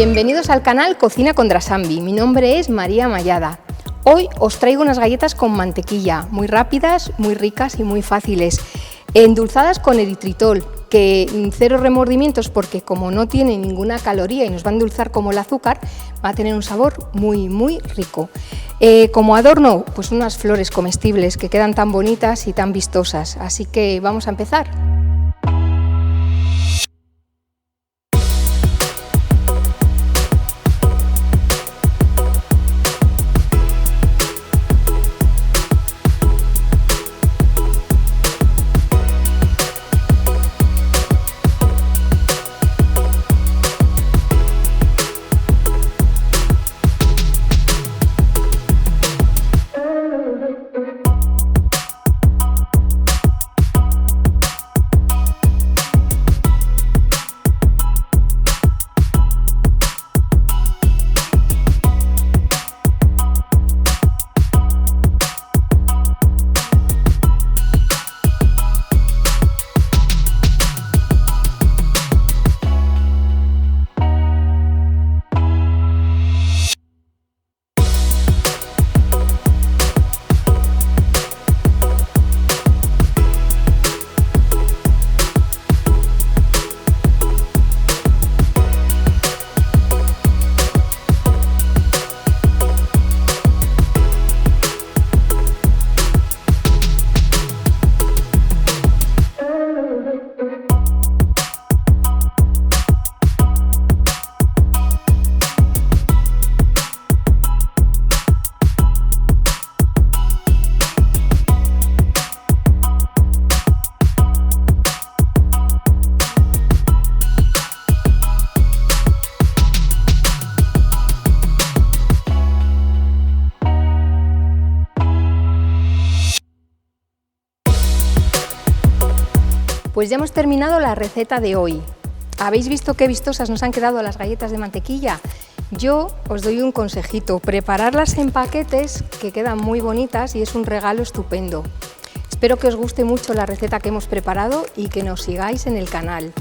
Bienvenidos al canal Cocina con Drasanvi. Mi nombre es María Mallada. Hoy os traigo unas galletas con mantequilla, muy rápidas, muy ricas y muy fáciles, endulzadas con eritritol, que cero remordimientos porque como no tiene ninguna caloría y nos va a endulzar como el azúcar, va a tener un sabor muy rico. Como adorno, pues unas flores comestibles que quedan tan bonitas y tan vistosas, así que vamos a empezar. Pues ya hemos terminado la receta de hoy. ¿Habéis visto qué vistosas nos han quedado las galletas de mantequilla? Yo os doy un consejito, prepararlas en paquetes que quedan muy bonitas y es un regalo estupendo. Espero que os guste mucho la receta que hemos preparado y que nos sigáis en el canal.